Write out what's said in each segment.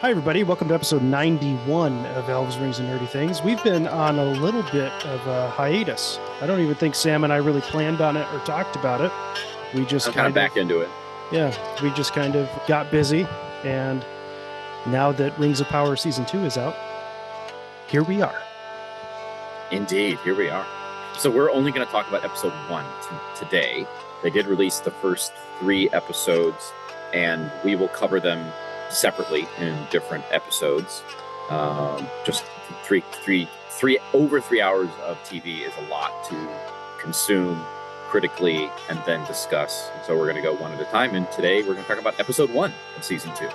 Hi, everybody. Welcome to episode 91 of Elves, Rings, and Nerdy Things. We've been on a little bit of a hiatus. I don't even think Sam and I really planned on it or talked about it. We just I'm kind of back into it. we just kind of got busy. And now that Rings of Power Season 2 is out, here we are. Indeed, here we are. So we're only going to talk about episode 1 today. They did release the first 3 episodes, and we will cover them separately in different episodes. Just over 3 hours of TV is a lot to consume critically and then discuss. So we're going to go one at a time. And today we're going to talk about episode 1 of season 2.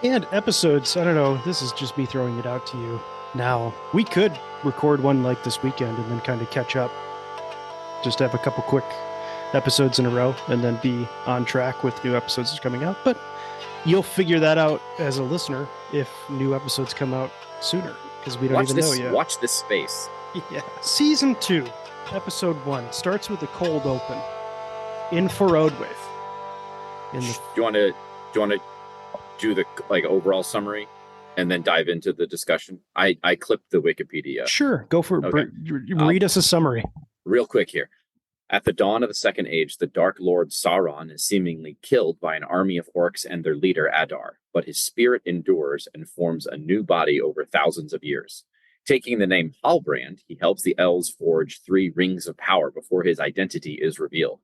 And episodes, I don't know, this is just me throwing it out to you now. We could record one like this weekend and then kind of catch up. Just have a couple quick episodes in a row and then be on track with new episodes coming out. But you'll figure that out as a listener if new episodes come out sooner, because we don't even know yet. Watch this space. Yeah. Season 2, episode 1 starts with a cold open in Forodwaith. Do you want to do the overall summary and then dive into the discussion? I clipped the Wikipedia. Sure, go for it. Okay. Read us a summary. Real quick here. At the dawn of the Second Age, the Dark Lord Sauron is seemingly killed by an army of orcs and their leader Adar, but his spirit endures and forms a new body over thousands of years. Taking the name Halbrand, he helps the elves forge 3 rings of power before his identity is revealed.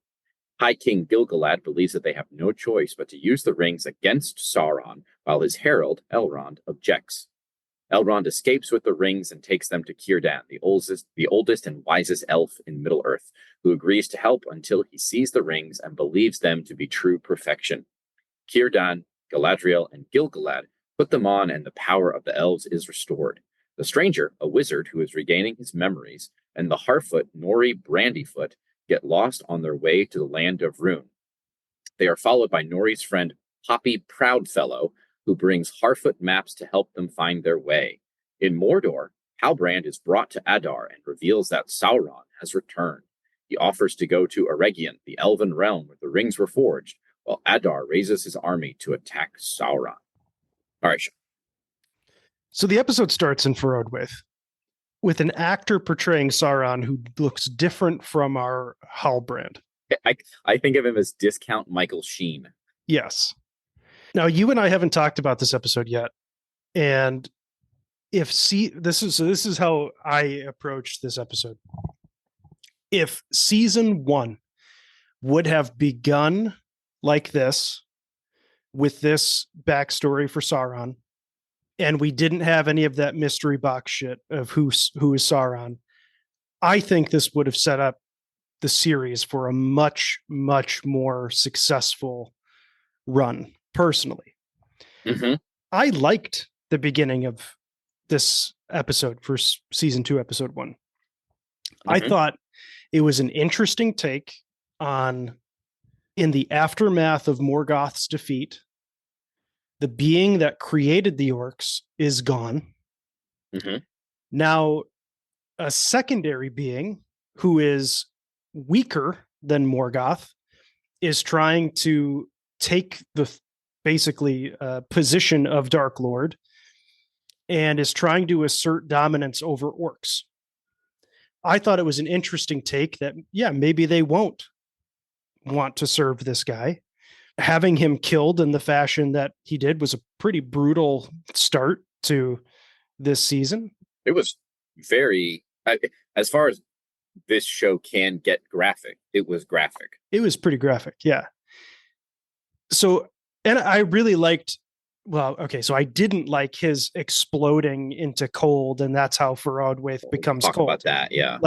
High King Gil-galad believes that they have no choice but to use the rings against Sauron, while his herald, Elrond, objects. Elrond escapes with the rings and takes them to Círdan, the oldest and wisest elf in Middle-earth, who agrees to help until he sees the rings and believes them to be true perfection. Círdan, Galadriel, and Gil-galad put them on, and the power of the elves is restored. The stranger, a wizard who is regaining his memories, and the Harfoot Nori Brandyfoot get lost on their way to the land of Rhûn. They are followed by Nori's friend Poppy Proudfellow, who brings Harfoot maps to help them find their way. In Mordor, Halbrand is brought to Adar and reveals that Sauron has returned. He offers to go to Eregion, the Elven realm where the rings were forged, while Adar raises his army to attack Sauron. All right, Sean. So the episode starts in Forodwaith with an actor portraying Sauron who looks different from our Halbrand. I think of him as discount Michael Sheen. Yes. Now, you and I haven't talked about this episode yet, and this is how I approached this episode. If season 1 would have begun like this, with this backstory for Sauron, and we didn't have any of that mystery box shit of who is Sauron, I think this would have set up the series for a much, much more successful run. Personally, I liked the beginning of this episode for season 2, episode 1. I thought it was an interesting take on, in the aftermath of Morgoth's defeat, the being that created the orcs is gone. Now, a secondary being who is weaker than Morgoth is trying to take the position of Dark Lord and is trying to assert dominance over orcs. I thought it was an interesting take that, maybe they won't want to serve this guy. Having him killed in the fashion that he did was a pretty brutal start to this season. It was very, as far as this show can get graphic, it was graphic. It was pretty graphic, yeah. So, and I really liked, so I didn't like his exploding into cold, and that's how Forodwaith becomes cold. About that, yeah.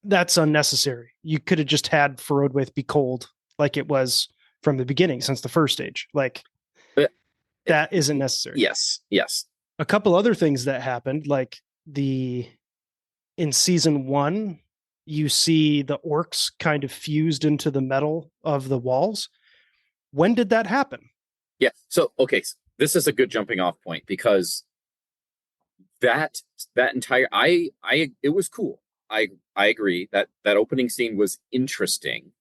That's unnecessary. You could have just had Forodwaith be cold like it was from the beginning, since the first age. That isn't necessary. Yes. A couple other things that happened, in season 1, you see the orcs kind of fused into the metal of the walls. When did that happen? Yeah. So, okay. This is a good jumping off point, because that entire, it was cool. I agree that opening scene was interesting,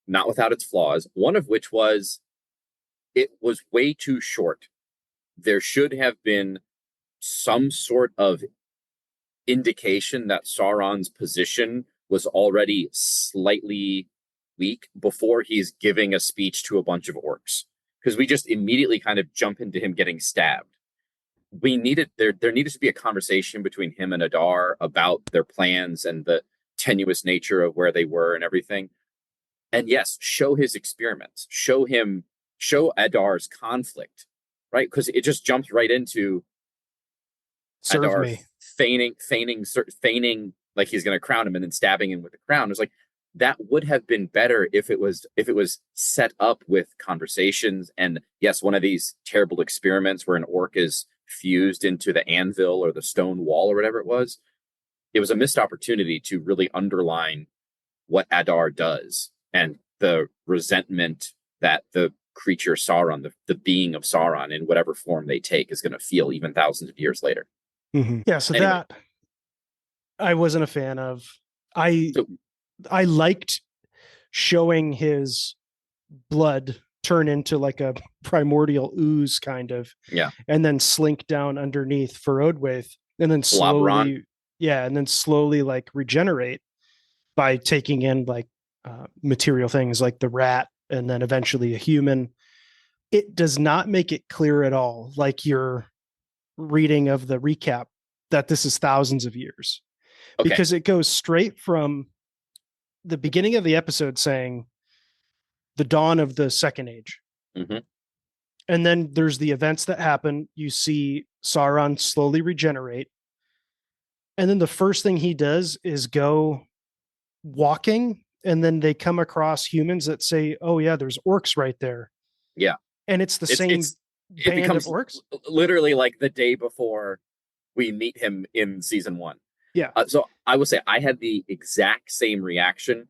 not without its flaws. One of which was it was way too short there should have been some sort of indication that Sauron's position was already slightly weak before he's giving a speech to a bunch of orcs. Because we just immediately kind of jump into him getting stabbed. We needed there needed to be a conversation between him and Adar about their plans and the tenuous nature of where they were and everything. And yes, show his experiments, show Adar's conflict, right? Because it just jumps right into Serve Adar me. feigning like he's going to crown him and then stabbing him with the crown. It's like that would have been better if it was set up with conversations. And yes, one of these terrible experiments where an orc is fused into the anvil or the stone wall or whatever it was. It was a missed opportunity to really underline what Adar does and the resentment that the creature Sauron, the being of Sauron in whatever form they take, is going to feel even thousands of years later. Mm-hmm. Yeah, so Anyway. that I wasn't a fan of. I So, liked showing his blood turn into like a primordial ooze kind of, yeah, and then slink down underneath for Odwaith, and then Blobberon. slowly like regenerate by taking in like material things like the rat and then eventually a human. It does not make it clear at all, like your reading of the recap, that this is thousands of years, Okay. because it goes straight from the beginning of the episode saying the dawn of the second age. Mm-hmm. And then there's the events that happen. You see Sauron slowly regenerate. And then the first thing he does is go walking. And then they come across humans that say, oh, yeah, there's orcs right there. Yeah. And it's the same it band becomes of orcs. Literally like the day before we meet him in season 1. Yeah. So I will say I had the exact same reaction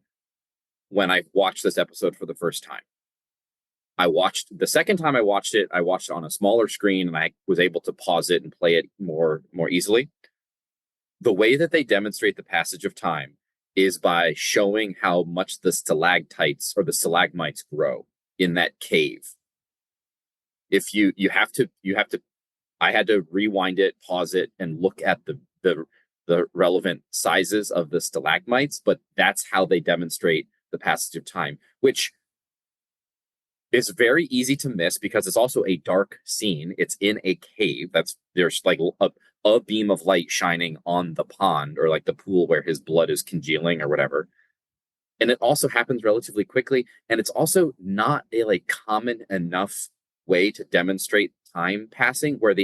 when I watched this episode for the first time. The second time I watched it on a smaller screen and I was able to pause it and play it more easily. The way that they demonstrate the passage of time is by showing how much the stalactites or the stalagmites grow in that cave. If you have to I had to rewind it, pause it, and look at the relevant sizes of the stalagmites, but that's how they demonstrate the passage of time, which is very easy to miss because it's also a dark scene. It's in a cave. There's like a beam of light shining on the pond or like the pool where his blood is congealing or whatever. And it also happens relatively quickly. And it's also not a like common enough way to demonstrate time passing where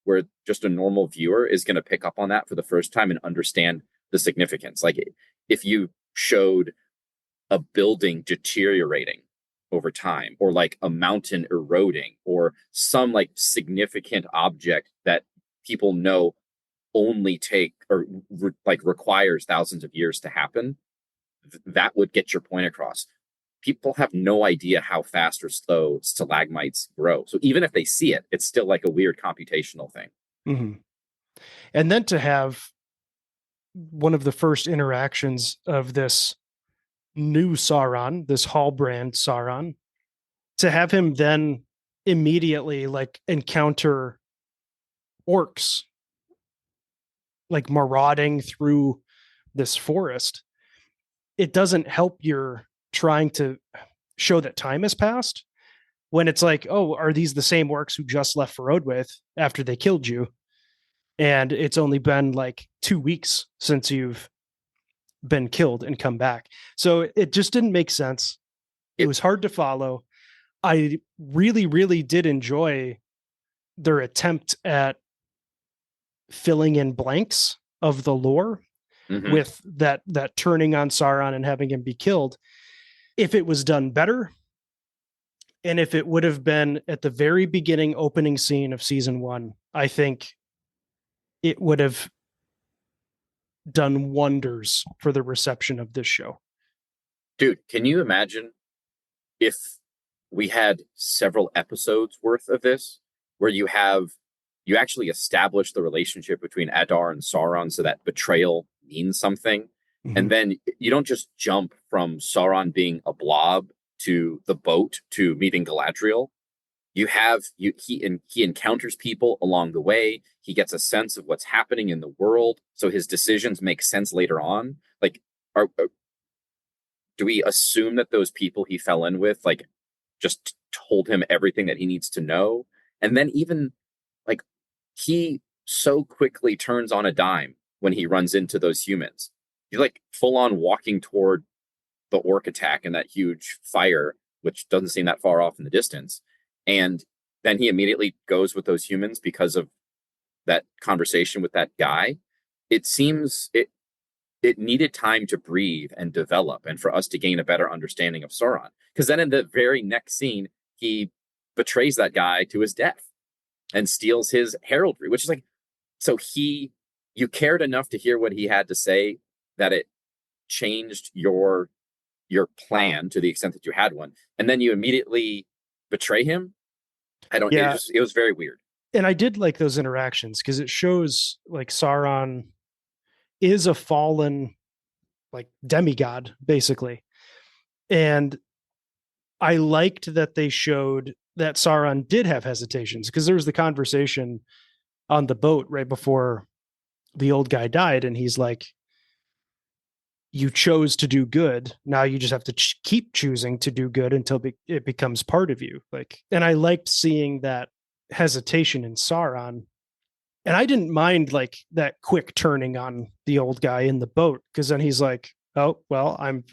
where just a normal viewer is going to pick up on that for the first time and understand the significance. Like if you showed a building deteriorating over time or like a mountain eroding or some like significant object that people know only take or like requires thousands of years to happen, that would get your point across. People have no idea how fast or slow stalagmites grow. So even if they see it, it's still like a weird computational thing. Mm-hmm. And then to have one of the first interactions of this new Sauron, this Hallbrand Sauron, to have him then immediately like encounter orcs like marauding through this forest, it doesn't help your trying to show that time has passed when it's like, oh, are these the same orcs who just left for Odwith after they killed you? And it's only been like 2 weeks since you've been killed and come back. So it just didn't make sense. It was hard to follow. I really, really did enjoy their attempt at filling in blanks of the lore with that turning on Sauron and having him be killed. If it was done better, and if it would have been at the very beginning opening scene of season 1, I think it would have done wonders for the reception of this show. Dude, can you imagine if we had several episodes worth of this where you actually establish the relationship between Adar and Sauron so that betrayal means something. Mm-hmm. And then you don't just jump from Sauron being a blob to the boat to meeting Galadriel. he encounters people along the way. He gets a sense of what's happening in the world, so his decisions make sense later on. Like, do we assume that those people he fell in with like just told him everything that he needs to know? And then even like he so quickly turns on a dime when he runs into those humans. He's like full on walking toward the orc attack and that huge fire, which doesn't seem that far off in the distance. And then he immediately goes with those humans because of that conversation with that guy. It seems it needed time to breathe and develop and for us to gain a better understanding of Sauron. Because then in the very next scene, he betrays that guy to his death and steals his heraldry, which is like, so you cared enough to hear what he had to say that it changed your plan to the extent that you had one, and then you immediately betray him. I don't. Yeah. It was very weird. And I did like those interactions because it shows like Sauron is a fallen like demigod basically. And I liked that they showed that Sauron did have hesitations because there was the conversation on the boat right before the old guy died and he's like, you chose to do good. Now you just have to keep choosing to do good until it becomes part of you. Like, and I liked seeing that hesitation in Sauron. And I didn't mind like that quick turning on the old guy in the boat because then he's like, oh, well, I'm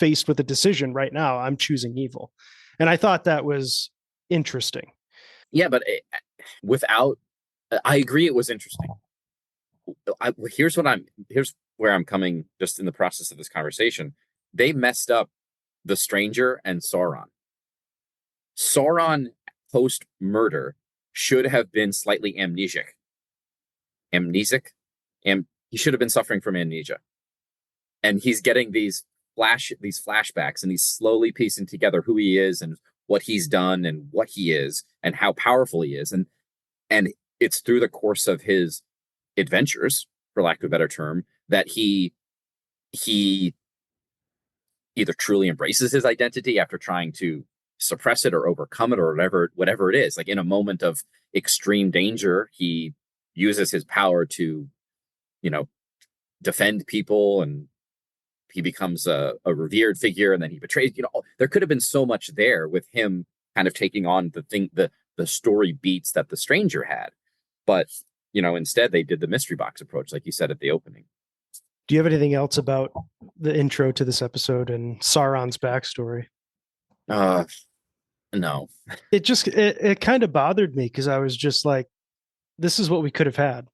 faced with a decision right now. I'm choosing evil. And I thought that was interesting. Yeah, but without, I agree, it was interesting. Here's where I'm coming just in the process of this conversation. They messed up the stranger and Sauron. Sauron post murder should have been slightly amnesic. He should have been suffering from amnesia. And he's getting these flashbacks and he's slowly piecing together who he is and what he's done and what he is and how powerful he is. And it's through the course of his adventures, for lack of a better term, that he either truly embraces his identity after trying to suppress it or overcome it or whatever it is. Like in a moment of extreme danger, he uses his power to, defend people, and he becomes a revered figure, and then he betrays. There could have been so much there with him kind of taking on the story beats that the stranger had, but instead they did the mystery box approach, like you said at the opening. Do you have anything else about the intro to this episode and Sauron's backstory? No. It kind of bothered me because I was just like, this is what we could have had.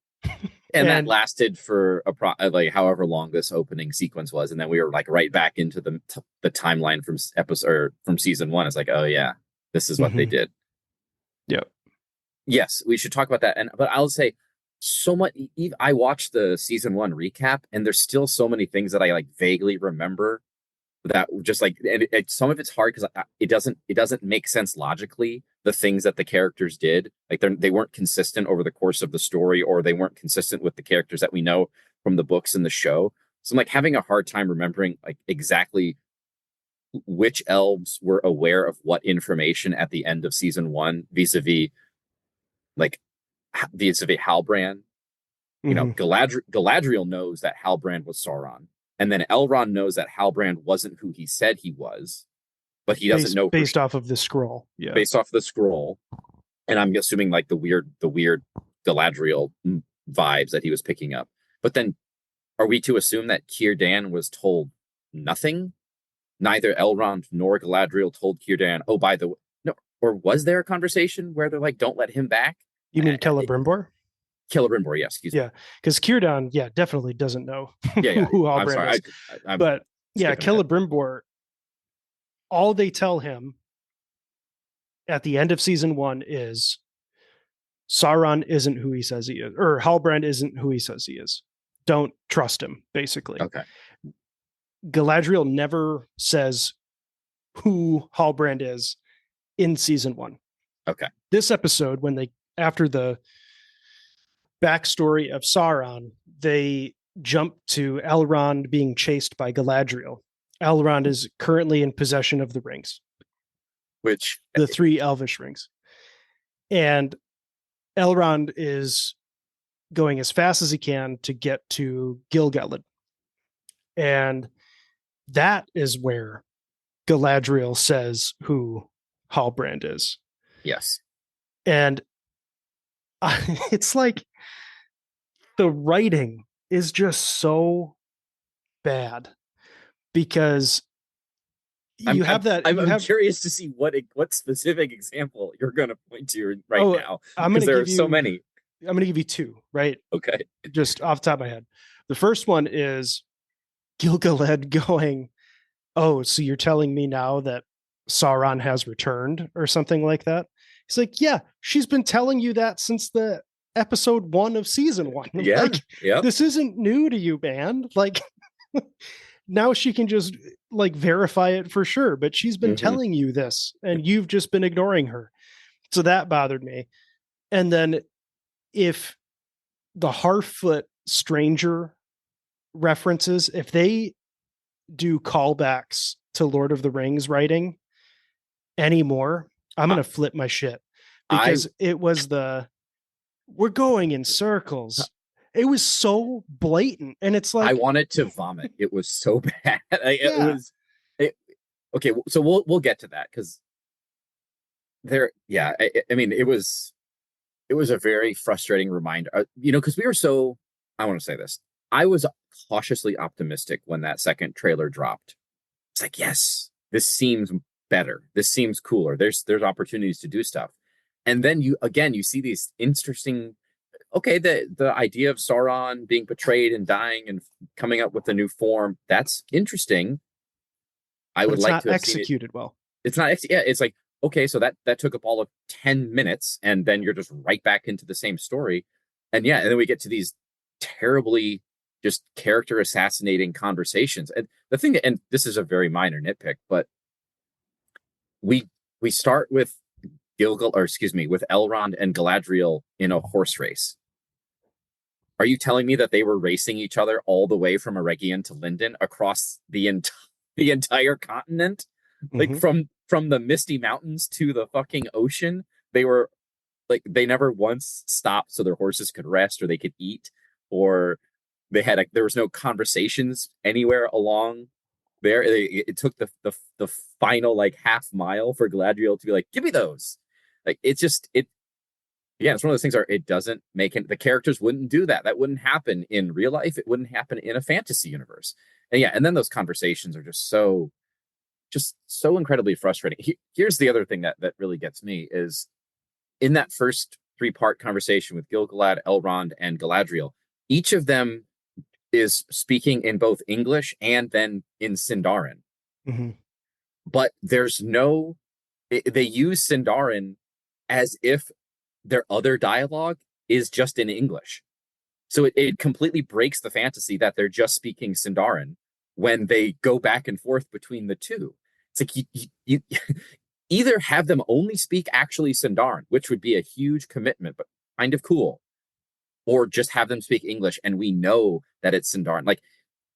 And that lasted for like however long this opening sequence was, and then we were like right back into the timeline from episode or from season 1. It's like, oh yeah, this is what they did. Yep. Yes, we should talk about that. But I'll say so much. I watched the season 1 recap, and there's still so many things that I like vaguely remember that just like, and some of it's hard because it doesn't make sense logically, the things that the characters did. Like they weren't consistent over the course of the story, or they weren't consistent with the characters that we know from the books and the show. So I'm like having a hard time remembering like exactly which elves were aware of what information at the end of season 1 vis-a-vis Halbrand. Galadriel knows that Halbrand was Sauron. And then Elrond knows that Halbrand wasn't who he said he was, but he doesn't know based off of the scroll. Yeah. Based off the scroll. And I'm assuming like the weird Galadriel vibes that he was picking up. But then are we to assume that Círdan was told nothing? Neither Elrond nor Galadriel told Círdan, oh, by the way, no, or was there a conversation where they're like, don't let him back? You mean Celebrimbor? Celebrimbor, yes, excuse me. Yeah, because Círdan, definitely doesn't know who Halbrand is. But yeah, Celebrimbor, all they tell him at the end of season 1 is Sauron isn't who he says he is, or Halbrand isn't who he says he is. Don't trust him, basically. Okay. Galadriel never says who Halbrand is in season 1. Okay. This episode, after the backstory of Sauron, they jump to Elrond being chased by Galadriel. Elrond is currently in possession of the rings, which the 3 elvish rings. And Elrond is going as fast as he can to get to Gilgalad. And that is where Galadriel says who Halbrand is. Yes. And it's like the writing is just so bad because I'm you I'm have that I'm, you I'm have curious to see what specific example you're going to point to right oh now, I'm going because to there are give so you many. I'm going to give you two, right? Okay. Just off the top of my head. The first one is Gilgalad going, "Oh, so you're telling me now that Sauron has returned or something like that?" He's like, "Yeah, she's been telling you that since the episode 1 of season 1. Yeah. Like Yep. this isn't new to you, man. Like now she can just like verify it for sure, but she's been Hmm. telling you this and you've just been ignoring her." So that bothered me. And then if the Harfoot stranger references, if they do callbacks to Lord of the Rings writing anymore, I'm I, going to flip my shit I because it was the we're going in circles. It was so blatant. And it's I like, wanted to vomit. It was so bad. It yeah, was it, okay. So we'll get to that because there. Yeah. I mean, it was a very frustrating reminder. Because we were so. I want to say this. I was cautiously optimistic when that second trailer dropped. It's like, yes, this seems better. This seems cooler. There's opportunities to do stuff. And then you see these interesting, okay, the idea of Sauron being betrayed and dying and coming up with a new form, that's interesting. I but would it's like not to have seen it. executed well. It's not, yeah, it's like, okay, so that took up all of 10 minutes, and then you're just right back into the same story. And yeah, and then we get to these terribly just character assassinating conversations. And the thing that, and this is a very minor nitpick, but we we start with with Elrond and Galadriel in a horse race. Are you telling me that they were racing each other all the way from Eregion to Lindon across the entire continent? Like Mm-hmm. from the Misty Mountains to the fucking ocean? They were like, they never once stopped so their horses could rest or they could eat, or there was no conversations anywhere along there. It took the final like half mile for Galadriel to be like, "Give me those." Like it's just it yeah, it's one of those things where it doesn't make it, the characters wouldn't do that. That wouldn't happen in real life. It wouldn't happen in a fantasy universe. And yeah, and then those conversations are just so incredibly frustrating. Here's the other thing that really gets me is in that first three-part conversation with Gilgalad, Elrond, and Galadriel, each of them is speaking in both English and then in Sindarin. Mm-hmm. But there's no, they use Sindarin as if their other dialogue is just in English. So it completely breaks the fantasy that they're just speaking Sindarin when they go back and forth between the two. It's like you either have them only speak actually Sindarin, which would be a huge commitment, but kind of cool, or just have them speak English and we know that it's Sindarin. Like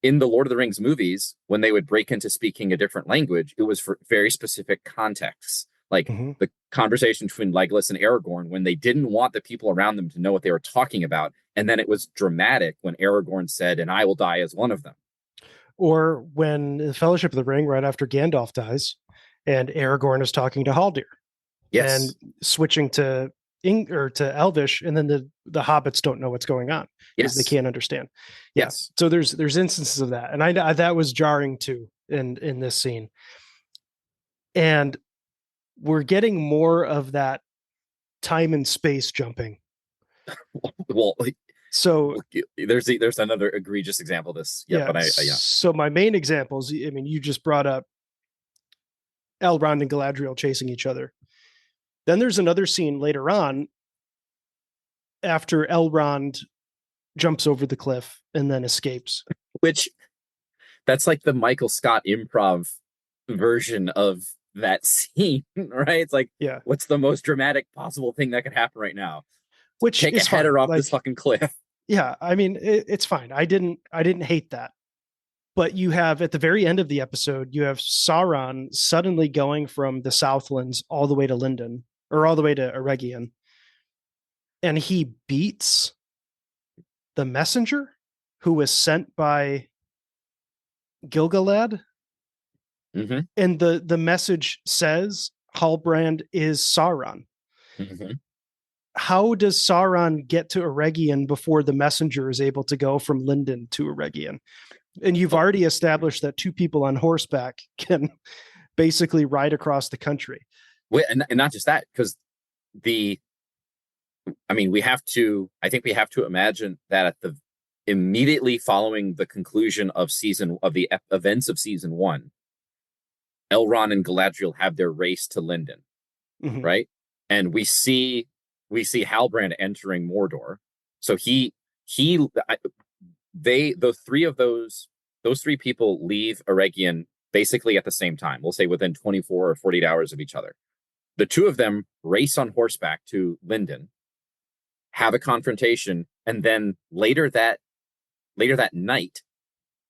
in the Lord of the Rings movies, when they would break into speaking a different language, it was for very specific contexts. Like Mm-hmm. the conversation between Legolas and Aragorn when they didn't want the people around them to know what they were talking about. And then it was dramatic when Aragorn said, "And I will die as one of them." Or when the Fellowship of the Ring, right after Gandalf dies, and Aragorn is talking to Haldir and Yes. switching to or to Elvish, and then the hobbits don't know what's going on because they Yes. can't understand. Yeah, Yes. so there's instances of that, and I that was jarring too in this scene, and we're getting more of that time and space jumping. Well, So there's another egregious example of this. Yeah, yeah, but yeah. so my main examples. I mean, you just brought up Elrond and Galadriel chasing each other. Then there's another scene later on after Elrond jumps over the cliff and then escapes. Which that's like the Michael Scott improv version of that scene, right? It's like, Yeah, what's the most dramatic possible thing that could happen right now? which Take a is fine. header off this Like, fucking cliff. yeah, I mean, it's fine. I didn't hate that. But you have at the very end of the episode, you have Sauron suddenly going from the Southlands all the way to Lindon or all the way to Eregion. and he beats the messenger who was sent by Gilgalad. Mm-hmm. And the message says Halbrand is Sauron. Mm-hmm. How does Sauron get to Eregion before the messenger is able to go from Lindon to Eregion? And you've Well, already established that two people on horseback can basically ride across the country. and not just that, because the I mean, I think we have to imagine that at the immediately following the conclusion of the events of season one, Elrond and Galadriel have their race to Lindon, Mm-hmm. right? And we see Halbrand entering Mordor. So the three of those three people leave Eregion basically at the same time. We'll say within 24 or 48 hours of each other. The two of them race on horseback to Lindon, have a confrontation, and then later that night,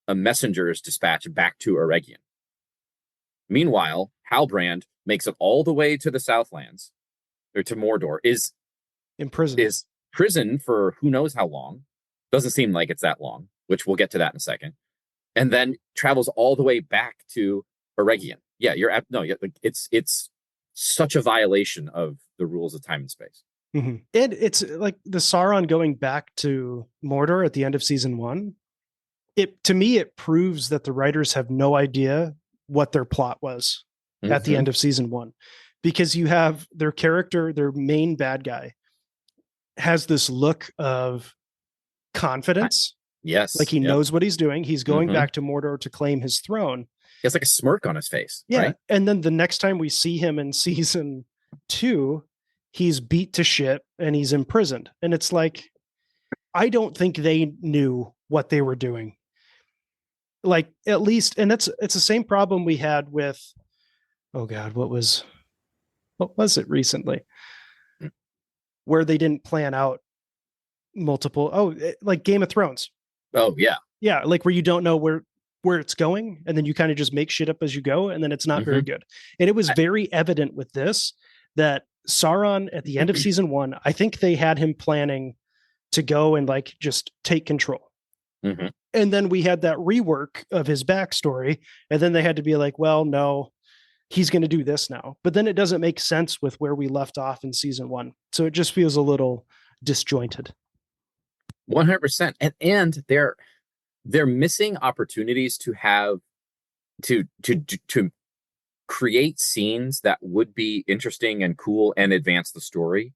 a messenger is dispatched back to Eregion. Meanwhile, Halbrand makes it all the way to the Southlands, or to Mordor, Imprisoned. is prisoned for who knows how long. Doesn't seem like it's that long, which we'll get to that in a second. And then travels all the way back to Eregion. Yeah, it's such a violation of the rules of time and space. Mm-hmm. And it's like the Sauron going back to Mordor at the end of season one. To me, it proves that the writers have no idea what their plot was at the end of season one, because you have their character, their main bad guy, has this look of confidence. Yes. Like he knows what he's doing. He's going back to Mordor to claim his throne. He has like a smirk on his face. Yeah. Right? And then the next time we see him in season two, he's beat to shit and he's imprisoned. And it's like, I don't think they knew what they were doing. Like, at least, and it's the same problem we had with, oh God, what was it recently? Where they didn't plan out multiple, like Game of Thrones. Oh yeah. Yeah, like where you don't know where it's going, and then you kind of just make shit up as you go, and then it's not very good. And it was very evident with this that Sauron at the end of season one, I think they had him planning to go and like just take control. And then we had that rework of his backstory, and then they had to be like, well, no, he's going to do this now. But then it doesn't make sense with where we left off in season one. So it just feels a little disjointed. 100%. And they're missing opportunities to have to create scenes that would be interesting and cool and advance the story,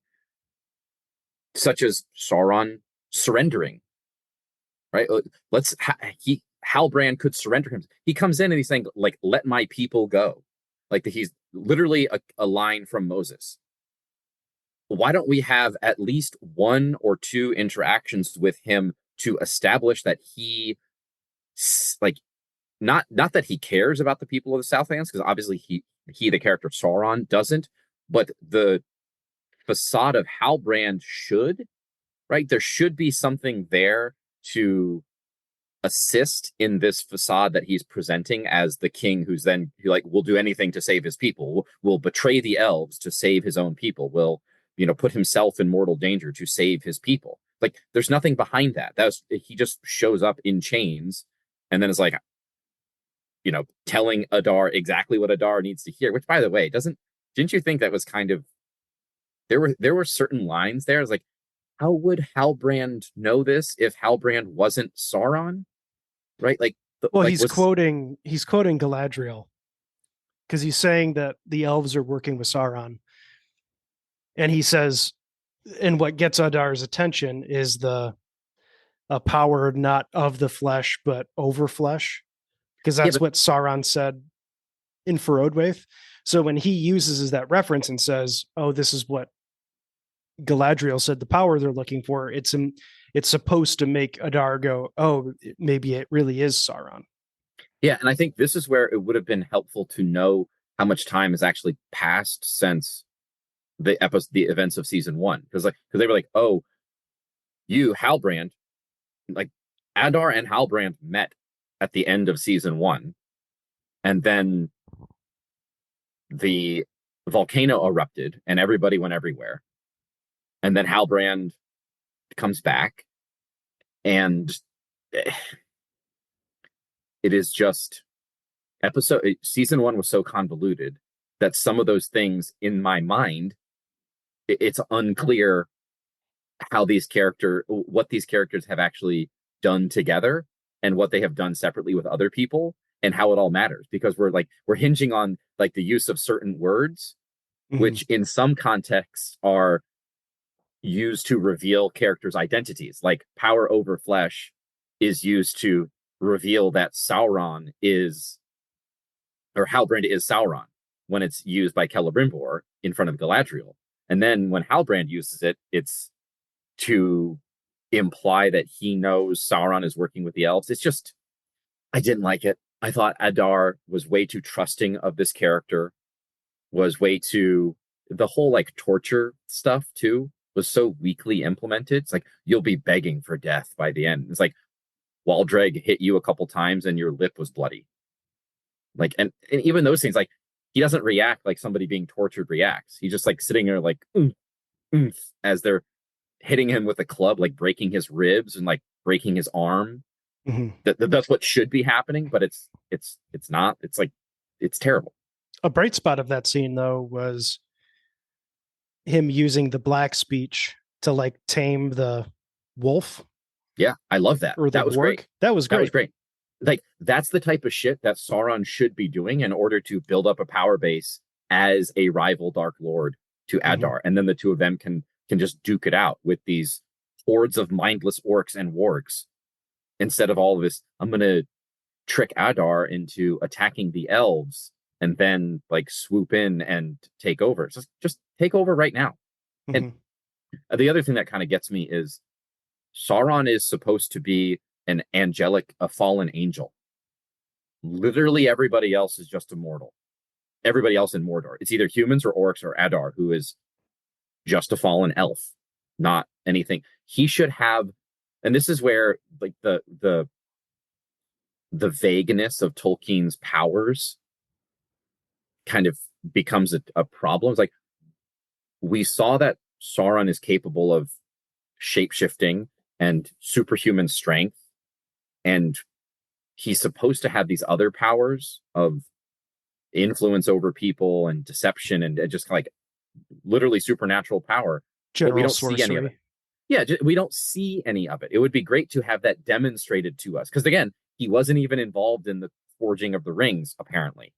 such as Sauron surrendering. Right? Halbrand could surrender him. He comes in and he's saying, like, let my people go. Like he's literally a line from Moses. Why don't we have at least one or two interactions with him to establish that he, like, not that he cares about the people of the Southlands, because obviously he the character Sauron doesn't, but the facade of Halbrand should, right? There should be something there to assist in this facade that he's presenting as the king who's then like will do anything to save his people, will betray the elves to save his own people, will put himself in mortal danger to save his people. Like there's nothing behind that. He just shows up in chains and then is like telling Adar exactly what Adar needs to hear, which by the way, didn't you think that was kind of, there were certain lines there. It's like, how would Halbrand know this if Halbrand wasn't Sauron? Right? He's quoting Galadriel, because he's saying that the elves are working with Sauron. And he says, and what gets Adar's attention is a power not of the flesh, but over flesh. Because that's what Sauron said in Ferodwaith. So when he uses that reference and says, oh, this is what Galadriel said, the power they're looking for, it's supposed to make Adar go, oh, maybe it really is Sauron. Yeah, and I think this is where it would have been helpful to know how much time has actually passed since the events of season one, because they were like, oh, you Halbrand, like Adar and Halbrand met at the end of season one, and then the volcano erupted and everybody went everywhere. And then Halbrand comes back, and it is just season one was so convoluted that some of those things in my mind, it's unclear what these characters have actually done together and what they have done separately with other people and how it all matters, because we're hinging on like the use of certain words, which in some contexts are used to reveal characters' identities. Like power over flesh is used to reveal that Sauron is, or Halbrand is Sauron, when it's used by Celebrimbor in front of Galadriel. And then when Halbrand uses it, it's to imply that he knows Sauron is working with the elves. It's just, I didn't like it. I thought Adar was way too trusting of this character, was way too, the whole like torture stuff too was so weakly implemented. It's like, you'll be begging for death by the end. It's like, Waldreg hit you a couple times and your lip was bloody. Like, and even those things, like, he doesn't react like somebody being tortured reacts. He's just like sitting there like, as they're hitting him with a club, like breaking his ribs and like breaking his arm. That's what should be happening, but it's not. It's like, it's terrible. A bright spot of that scene though was him using the black speech to like tame the wolf. Yeah, I love that. Or that was great. That was great. That was great. Like, that's the type of shit that Sauron should be doing in order to build up a power base as a rival Dark Lord to Adar. And then the two of them can just duke it out with these hordes of mindless orcs and wargs. Instead of all of this, I'm going to trick Adar into attacking the elves and then like swoop in and take over. Just take over right now. And the other thing that kind of gets me is Sauron is supposed to be a fallen angel. Literally everybody else is just immortal. Everybody else in Mordor, it's either humans or orcs or Adar, who is just a fallen elf, not anything. He should have, and this is where like the vagueness of Tolkien's powers kind of becomes a problem. It's like, we saw that Sauron is capable of shape-shifting and superhuman strength, and he's supposed to have these other powers of influence over people and deception and just like literally supernatural power. But we don't see any of it. Yeah, we don't see any of it. It would be great to have that demonstrated to us, because again, he wasn't even involved in the forging of the rings, apparently.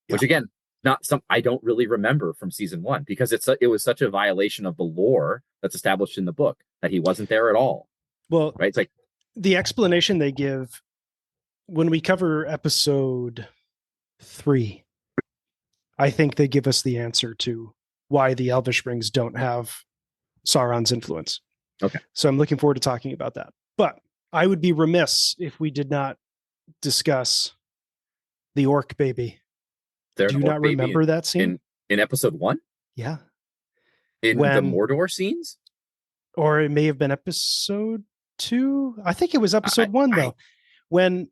Which again, not some I don't really remember from season one, because it was such a violation of the lore that's established in the book that he wasn't there at all. Well, right? It's like the explanation they give when we cover episode 3. I think they give us the answer to why the Elvish rings don't have Sauron's influence. Okay. So I'm looking forward to talking about that. But I would be remiss if we did not discuss the orc baby. Do you not remember that scene? In episode 1? Yeah. In the Mordor scenes? Or it may have been episode 2. I think it was episode 1, though. When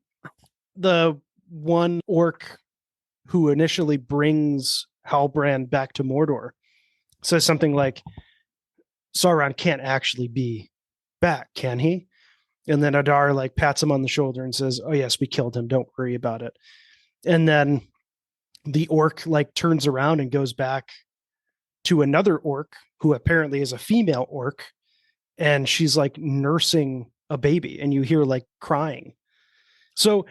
the one orc who initially brings Halbrand back to Mordor says something like, Sauron can't actually be back, can he? And then Adar like pats him on the shoulder and says, oh yes, we killed him. Don't worry about it. And then the orc like turns around and goes back to another orc who apparently is a female orc. And she's like nursing a baby, and you hear like crying. So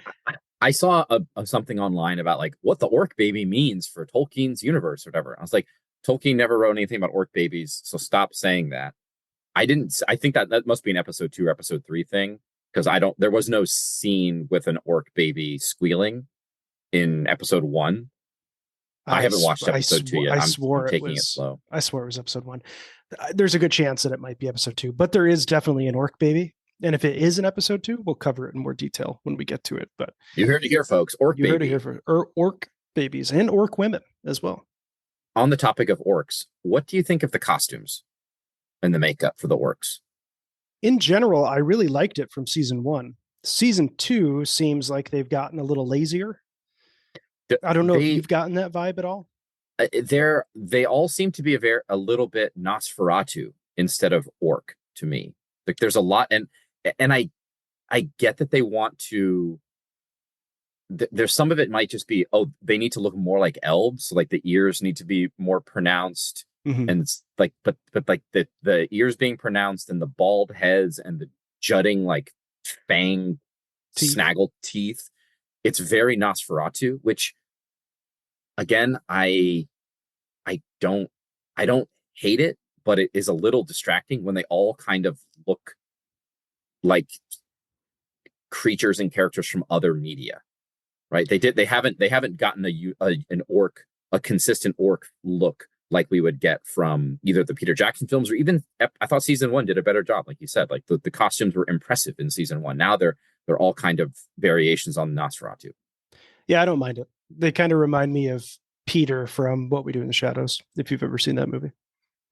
I saw something online about like what the orc baby means for Tolkien's universe or whatever. I was like, Tolkien never wrote anything about orc babies, so stop saying that. I think that must be an episode 2 or episode 3 thing, because there was no scene with an orc baby squealing in episode 1. I haven't watched episode 2 yet. I'm taking it slow. I swore it was episode 1. There's a good chance that it might be episode 2, but there is definitely an orc baby. And if it is in episode 2, we'll cover it in more detail when we get to it. But you heard it here, folks. Orc babies and orc women as well. On the topic of orcs, what do you think of the costumes and the makeup for the orcs? In general, I really liked it from season 1. Season 2 seems like they've gotten a little lazier. I don't know if you've gotten that vibe at all. They all seem to be a little bit Nosferatu instead of orc to me. Like there's a lot, and I get that they want to. There's some of it might just be, oh, they need to look more like elves, so like the ears need to be more pronounced, and it's like, but like the ears being pronounced and the bald heads and the jutting like fang snaggle teeth, it's very Nosferatu, which again, I don't I don't hate it, but it is a little distracting when they all kind of look like creatures and characters from other media, right? They haven't gotten an orc, a consistent orc look like we would get from either the Peter Jackson films or even I thought season 1 did a better job. Like you said, like the costumes were impressive in season 1. Now they're all kind of variations on Nosferatu. Yeah, I don't mind it. They kind of remind me of Peter from What We Do in the Shadows, if you've ever seen that movie.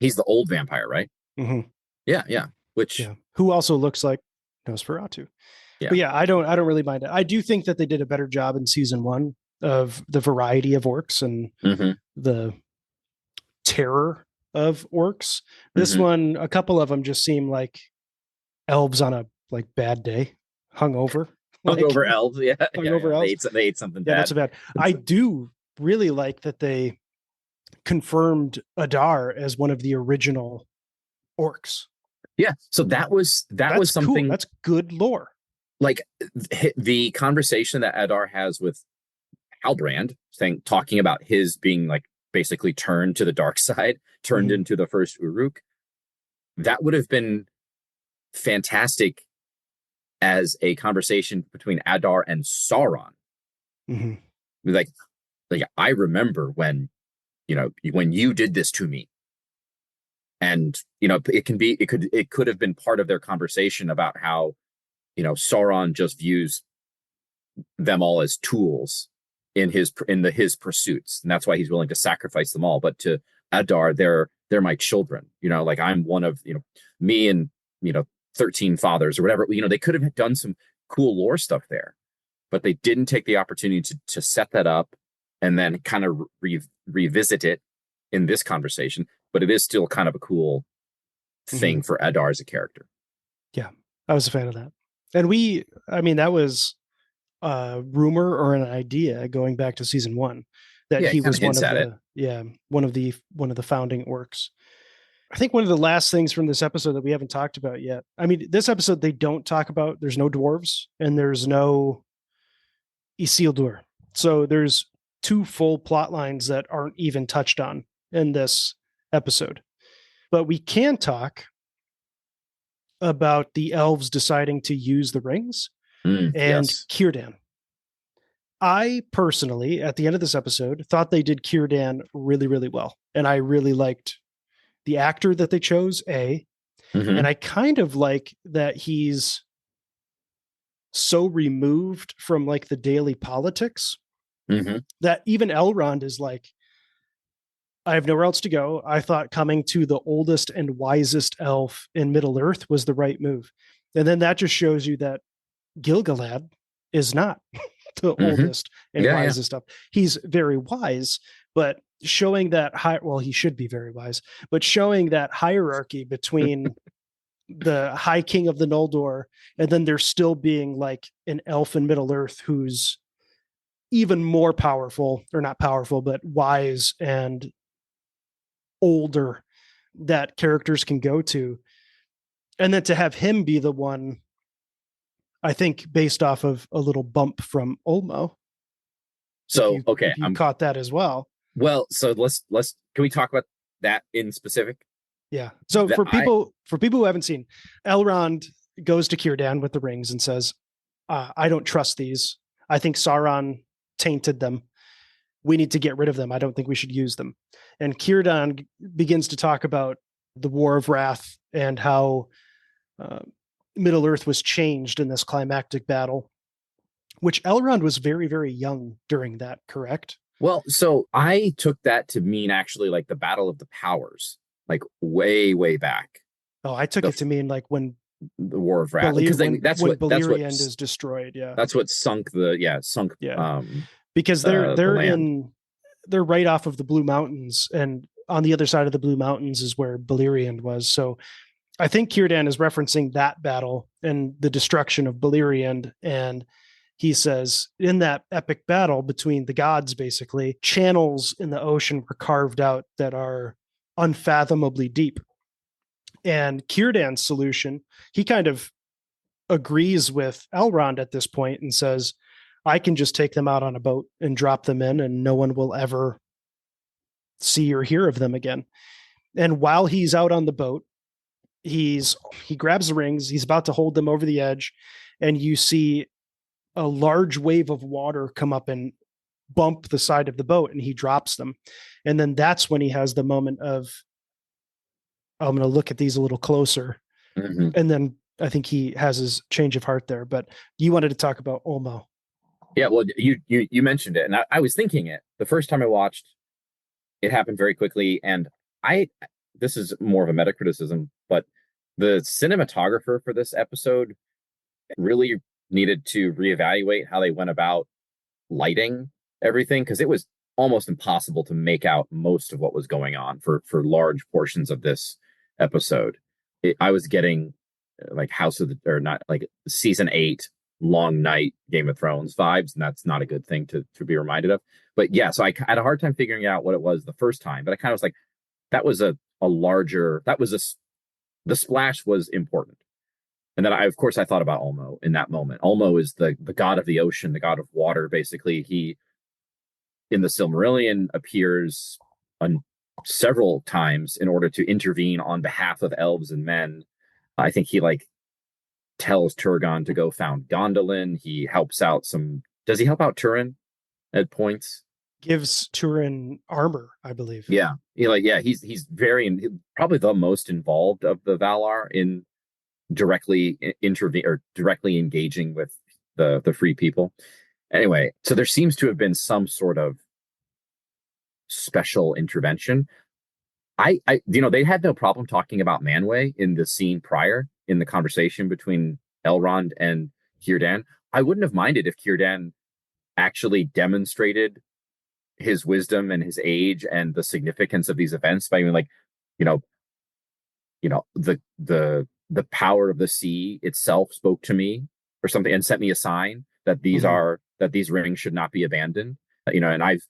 He's the old vampire, right? Mm-hmm. Yeah. Which who also looks like Nosferatu. Yeah. But yeah, I don't really mind it. I do think that they did a better job in season 1 of the variety of orcs and the terror of orcs. This one, a couple of them just seem like elves on a like bad day, hungover. Hungover elves, yeah. Hungover elves. They ate something bad. Yeah, that's bad. I do really like that they confirmed Adar as one of the original orcs. Yeah, so that was something cool. That's good lore. Like the conversation that Adar has with Halbrand, talking about his being like basically turned to the dark side, turned into the first Uruk. That would have been fantastic as a conversation between Adar and Sauron. Like I remember when you did this to me, and it could have been part of their conversation about how Sauron just views them all as tools in his pursuits, and that's why he's willing to sacrifice them all. But to Adar, they're my children. Like I'm one of me and 13 fathers or whatever. They could have done some cool lore stuff there, but they didn't take the opportunity to set that up and then kind of revisit it in this conversation. But it is still kind of a cool thing for Adar as a character. Yeah, I was a fan of that. And that was a rumor or an idea going back to season 1 that he was one of the founding orcs. I think one of the last things from this episode that we haven't talked about yet. I mean, this episode they don't talk about. There's no dwarves and there's no Isildur. So there's 2 full plot lines that aren't even touched on in this episode. But we can talk about the elves deciding to use the rings and Círdan. I personally, at the end of this episode, thought they did Círdan really, really well. And I really liked the actor that they chose, and I kind of like that he's so removed from like the daily politics that even Elrond is like, I have nowhere else to go. I thought coming to the oldest and wisest elf in Middle Earth was the right move. And then that just shows you that Gil-galad is not the oldest and wisest elf. He's very wise, but showing that he should be very wise, but showing that hierarchy between the High King of the Noldor and then there still being like an elf in Middle Earth who's even more powerful, or not powerful, but wise and older, that characters can go to. And then to have him be the one, I think based off of a little bump from Olmo. So, you caught that as well. Well, so let's can we talk about that in specific? Yeah. So for people who haven't seen, Elrond goes to Círdan with the rings and says, I don't trust these. I think Sauron tainted them. We need to get rid of them. I don't think we should use them. And Círdan begins to talk about the War of Wrath and how Middle Earth was changed in this climactic battle, which Elrond was very, very young during that, correct? Well, so I took that to mean actually like the Battle of the Powers, like way, way back. Oh, I took it to mean like when the War of Wrath, because that's what Beleriand is destroyed. Yeah, that's what sunk. Because they're right off of the Blue Mountains, and on the other side of the Blue Mountains is where Beleriand was. So I think Círdan is referencing that battle and the destruction of Beleriand. And he says, in that epic battle between the gods, basically, channels in the ocean were carved out that are unfathomably deep. And Círdan's solution, he kind of agrees with Elrond at this point and says, I can just take them out on a boat and drop them in, and no one will ever see or hear of them again. And while he's out on the boat, he grabs the rings, he's about to hold them over the edge, and you see a large wave of water come up and bump the side of the boat, and he drops them. And then that's when he has the moment of, I'm going to look at these a little closer. Mm-hmm. And then I think he has his change of heart there. But you wanted to talk about Olmo. Yeah, well, you mentioned it, and I was thinking it the first time I watched. It happened very quickly, and this is more of a meta criticism, but the cinematographer for this episode really needed to reevaluate how they went about lighting everything, because it was almost impossible to make out most of what was going on for large portions of this episode. I was getting like House of the, or not, like season 8 long night Game of Thrones vibes, and that's not a good thing to be reminded of. But yeah, so I had a hard time figuring out what it was the first time, but I kind of was like, that was a larger, the splash was important. And then of course I thought about Ulmo in that moment. Ulmo is the god of the ocean, the god of water. Basically, he in the Silmarillion appears on several times in order to intervene on behalf of elves and men. I think he like tells Turgon to go found Gondolin. He helps out some. Does he help out Turin at points? Gives Turin armor, I believe. Yeah, he's very probably the most involved of the Valar in directly intervene or directly engaging with the free people. Anyway, so there seems to have been some sort of special intervention. I they had no problem talking about Manwë in the scene prior in the conversation between Elrond and Círdan. I wouldn't have minded if Círdan actually demonstrated his wisdom and his age and the significance of these events by being like, you know, the power of the sea itself spoke to me or something and sent me a sign that these are that these rings should not be abandoned. And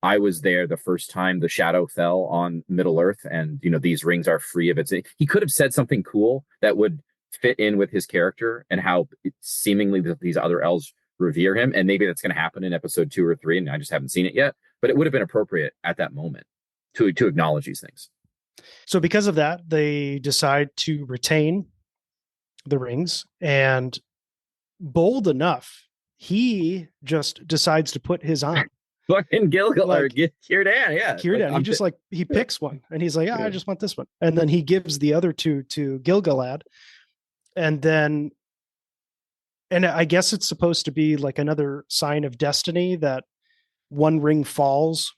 I was there the first time the shadow fell on Middle Earth, and these rings are free of its. He could have said something cool that would fit in with his character and how seemingly these other elves revere him, and maybe that's going to happen in episode 2 or 3, and I just haven't seen it yet. But it would have been appropriate at that moment to acknowledge these things. So because of that, they decide to retain the rings, and bold enough, he just decides to put his on. Fucking Gilgalad, or Círdan, yeah. Círdan, he just he picks one, and he's like, I just want this one. And then he gives the other two to Gilgalad. And then, and I guess it's supposed to be like another sign of destiny that one ring falls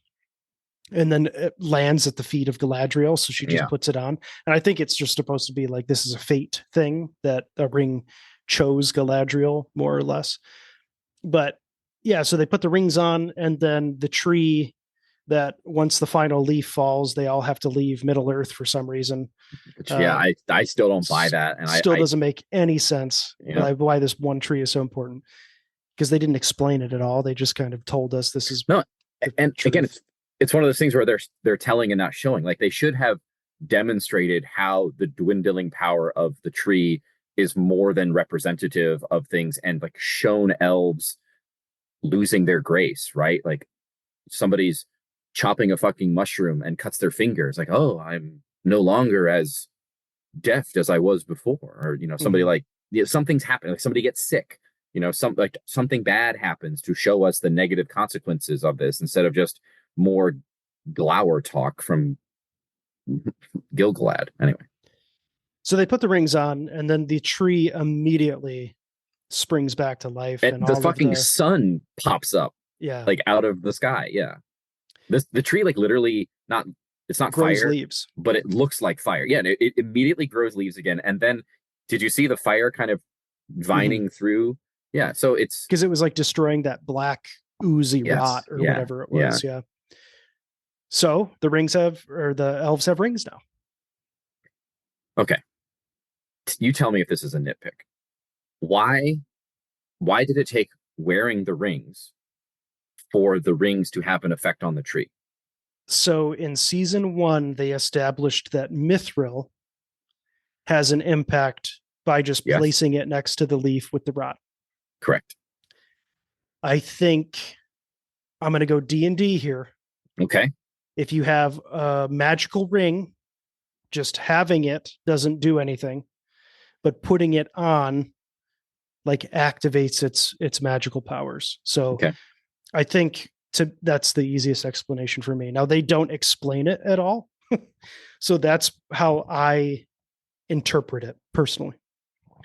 and then it lands at the feet of Galadriel. So she just puts it on. And I think it's just supposed to be like, this is a fate thing that a ring chose Galadriel, more or less. But yeah, so they put the rings on, and then the tree that once the final leaf falls, they all have to leave Middle Earth for some reason. Yeah, I still don't buy that. And still doesn't make any sense why this one tree is so important, because they didn't explain it at all. They just kind of told us this is no. And again, it's one of those things where they're telling and not showing. Like, they should have demonstrated how the dwindling power of the tree is more than representative of things, and like shown elves losing their grace, right? Like, somebody's chopping a fucking mushroom and cuts their fingers, like, oh, I'm no longer as deft as I was before. Or somebody like something's happening, like somebody gets sick, something bad happens, to show us the negative consequences of this, instead of just more glower talk from Gilgalad. Anyway, so they put the rings on, and then the tree immediately springs back to life, and the fucking sun pops up, like out of the sky. The tree, like, literally it's not grows fire leaves, but it looks like fire. It immediately grows leaves again. And then did you see the fire kind of vining through? So it's because it was like destroying that black oozy rot or whatever it was. So the elves have rings now. Okay, You tell me if this is a nitpick. Why why did it take wearing the rings for the rings to have an effect on the tree? So in season 1, they established that mithril has an impact by just Yes, placing it next to the leaf with the rod. correct. I think I'm going to go D&D here. Okay. If you have a magical ring, just having it doesn't do anything, but putting it on like activates its magical powers. So Okay. I think that's the easiest explanation for me. Now they don't explain it at all. So that's how I interpret it personally.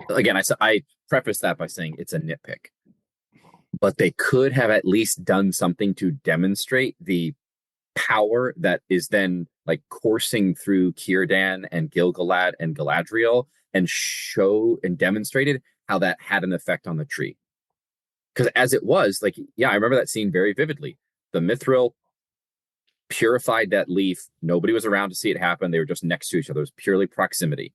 Again, I preface that by saying it's a nitpick, but they could have at least done something to demonstrate the power that is then like coursing through Círdan and Gilgalad and Galadriel and show and demonstrated how that had an effect on the tree. Because as it was, like, yeah, I remember that scene very vividly. The mithril purified that leaf. Nobody was around to see it happen. They were just next to each other. It was purely proximity.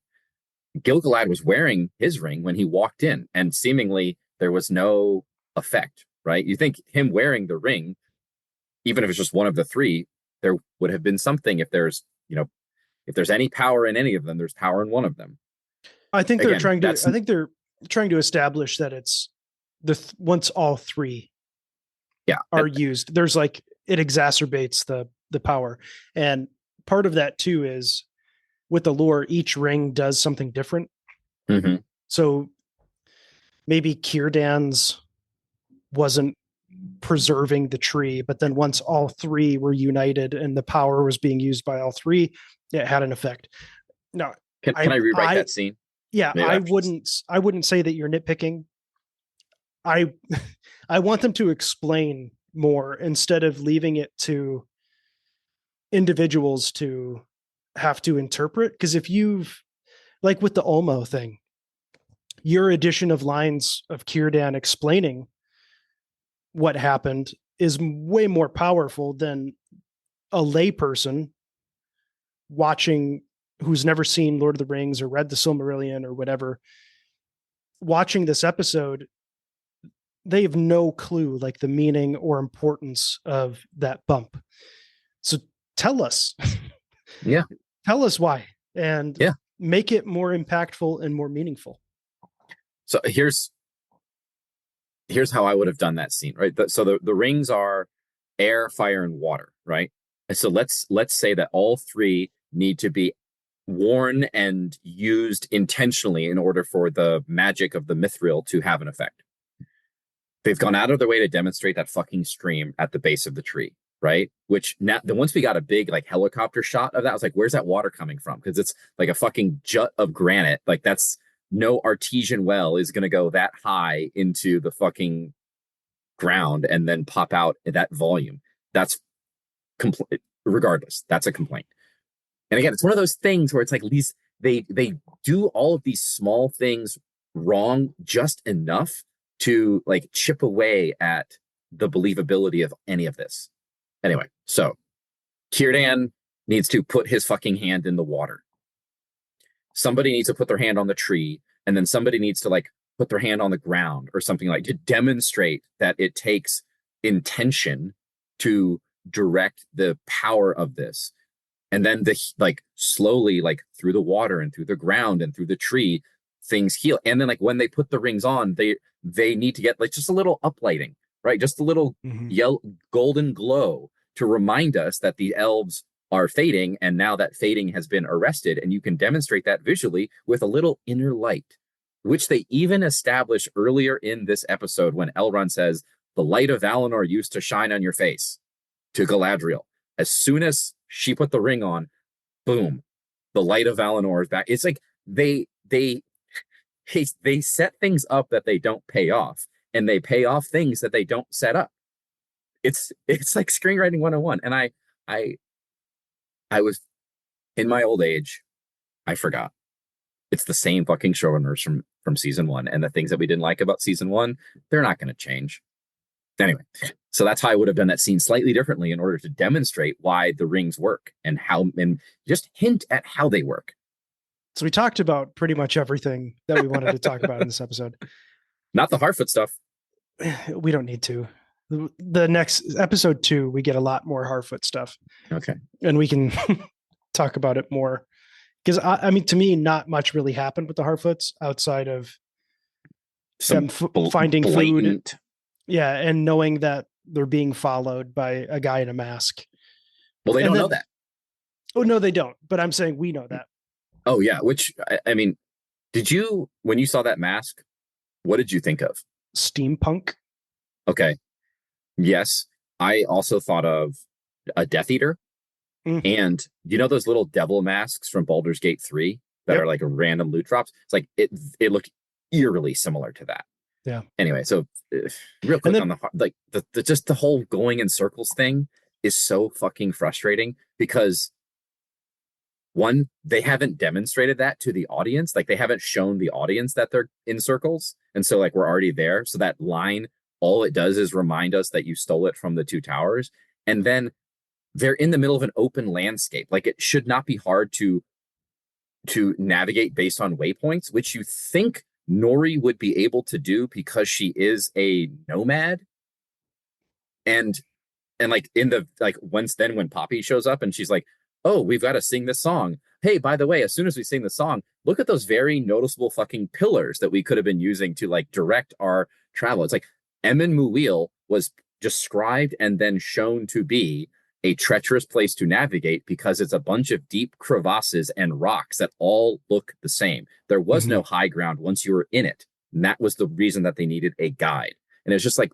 Gilgalad was wearing his ring when he walked in, and seemingly there was no effect, right? You think him wearing the ring, even if it's just one of the three, there would have been something if there's, if there's any power in any of them, there's power in one of them. I think they're Again, trying to. that's I think they're trying to establish that it's once all three yeah, are used, there's like it exacerbates the power, and part of that too is with the lore, each ring does something different. mm-hmm. So maybe Círdan's wasn't preserving the tree, but then once all three were united and the power was being used by all three, it had an effect. Now, Can I rewrite that scene? Yeah, Maybe I wouldn't say that you're nitpicking. I I want them to explain more instead of leaving it to individuals to have to interpret. Because if you've like with the Olmo thing, your addition of lines of Círdan explaining what happened is way more powerful than a layperson watching who's never seen Lord of the Rings or read the Silmarillion or whatever, watching this episode, they have no clue like the meaning or importance of that bump. So tell us. Yeah. Tell us why and Yeah. make it more impactful and more meaningful. So here's how I would have done that scene, right? So the rings are air, fire, and water, right? And so let's say that all three need to be worn and used intentionally in order for the magic of the mithril to have an effect. They've gone out of their way to demonstrate that fucking stream at the base of the tree, right? Which now, then once we got a big like helicopter shot of that, I was like, where's that water coming from? Because it's like a fucking jut of granite. Like that's no artesian well is going to go that high into the fucking ground and then pop out at that volume. That's regardless. That's a complaint. And again, it's one of those things where it's like these they do all of these small things wrong just enough to like chip away at the believability of any of this. Anyway, so Círdan needs to put his fucking hand in the water. Somebody needs to put their hand on the tree, and then somebody needs to like put their hand on the ground or something like to demonstrate that it takes intention to direct the power of this. And then the like slowly like through the water and through the ground and through the tree, things heal. And then like when they put the rings on, they need to get like just a little uplighting, right? Just a little yellow golden glow to remind us that the elves are fading, and now that fading has been arrested, and you can demonstrate that visually with a little inner light, which they even establish earlier in this episode when Elrond says, "The light of Valinor used to shine on your face," to Galadriel. As soon as she put the ring on, boom, the light of Valinor is back. It's like they set things up that they don't pay off, and they pay off things that they don't set up. It's like screenwriting 101. And I was in my old age, I forgot. It's the same fucking showrunners from season one, and the things that we didn't like about season one, they're not going to change. Anyway, so that's how I would have done that scene slightly differently in order to demonstrate why the rings work and how, and just hint at how they work. So we talked about pretty much everything that we wanted to talk about in this episode. Not the Harfoot stuff. We don't need to. The next episode 2, we get a lot more Harfoot stuff. Okay. And we can talk about it more. Because I mean, to me, not much really happened with the Harfoots outside of them finding blatant food. Yeah, and knowing that they're being followed by a guy in a mask. Well, they don't know that. Oh, no, they don't. But I'm saying we know that. Oh, yeah. Which, I mean, when you saw that mask, what did you think of? Steampunk. Okay. Yes. I also thought of a Death Eater. And you know those little devil masks from Baldur's Gate 3 that are like random loot drops? It's like it looked eerily similar to that. Yeah. Anyway, so real quick on just the whole going in circles thing is so fucking frustrating because one, they haven't demonstrated that to the audience. Like they haven't shown the audience that they're in circles. And so like we're already there. So that line, all it does is remind us that you stole it from the two towers. And then they're in the middle of an open landscape. Like it should not be hard to navigate based on waypoints, which you think Nori would be able to do because she is a nomad. And like in the when Poppy shows up and she's like, oh, we've got to sing this song. Hey, by the way, as soon as we sing the song, look at those very noticeable fucking pillars that we could have been using to like direct our travel. It's like Emin Muil was described and then shown to be a treacherous place to navigate because it's a bunch of deep crevasses and rocks that all look the same. There was no high ground once you were in it. And that was the reason that they needed a guide. And it's just like,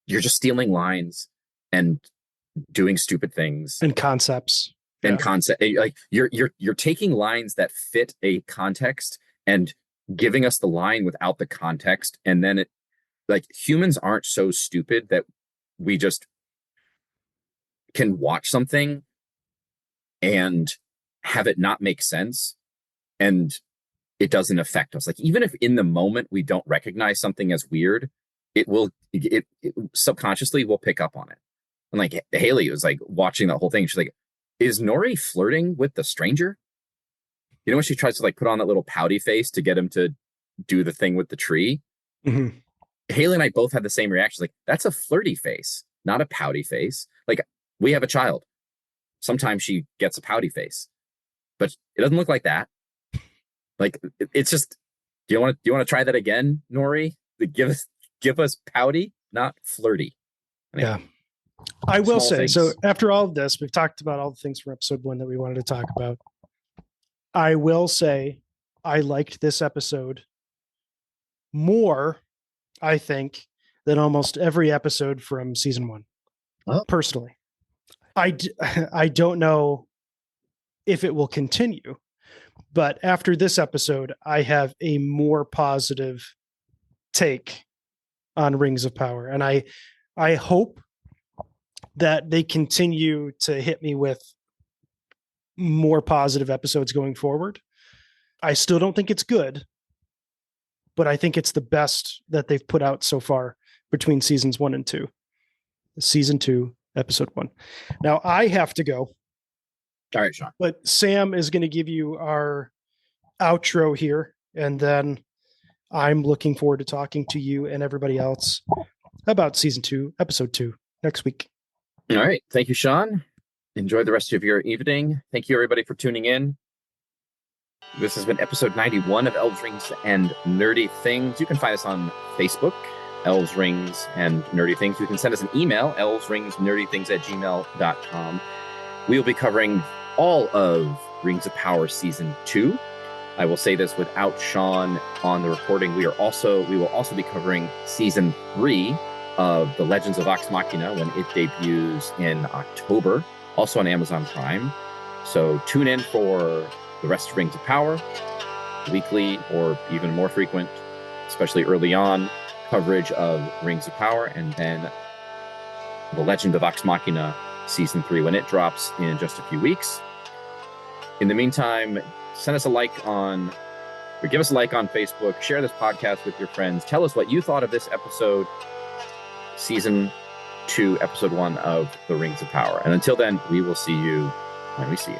you're just stealing lines and doing stupid things. And concepts. And like you're taking lines that fit a context and giving us the line without the context. And then humans aren't so stupid that we just can watch something and have it not make sense and it doesn't affect us. Like even if in the moment we don't recognize something as weird, it subconsciously will pick up on it. And like Haley was like watching that whole thing. She's like, is Nori flirting with the stranger? You know when she tries to like put on that little pouty face to get him to do the thing with the tree? Haley and I both had the same reaction. Like, that's a flirty face, not a pouty face. Like, we have a child. Sometimes she gets a pouty face, but it doesn't look like that. Like, it's just, do you want to try that again, Nori? Give us pouty, not flirty. Yeah. I will say, so after all of this, we've talked about all the things from episode 1 that we wanted to talk about. I will say I liked this episode more, I think, than almost every episode from season 1. Personally. I don't know if it will continue, but after this episode, I have a more positive take on Rings of Power. And I hope that they continue to hit me with more positive episodes going forward. I still don't think it's good, but I think it's the best that they've put out so far between seasons 1 and 2. Season 2, episode 1. Now I have to go. All right, Sean. But Sam is going to give you our outro here, and then I'm looking forward to talking to you and everybody else about season 2, episode 2 next week. All right. Thank you, Sean. Enjoy the rest of your evening. Thank you, everybody, for tuning in. This has been episode 91 of Elves, Rings, and Nerdy Things. You can find us on Facebook, Elves, Rings, and Nerdy Things. You can send us an email, elvesringsnerdythings@gmail.com. We will be covering all of Rings of Power Season 2. I will say this without Sean on the recording. We will also be covering Season 3 of The Legends of Vox Machina when it debuts in October, also on Amazon Prime. So tune in for the rest of Rings of Power, weekly or even more frequent, especially early on, coverage of Rings of Power, and then The Legend of Vox Machina Season 3 when it drops in just a few weeks. In the meantime, give us a like on Facebook, share this podcast with your friends, tell us what you thought of this episode, Season 2, Episode 1 of The Rings of Power. And until then, we will see you when we see you.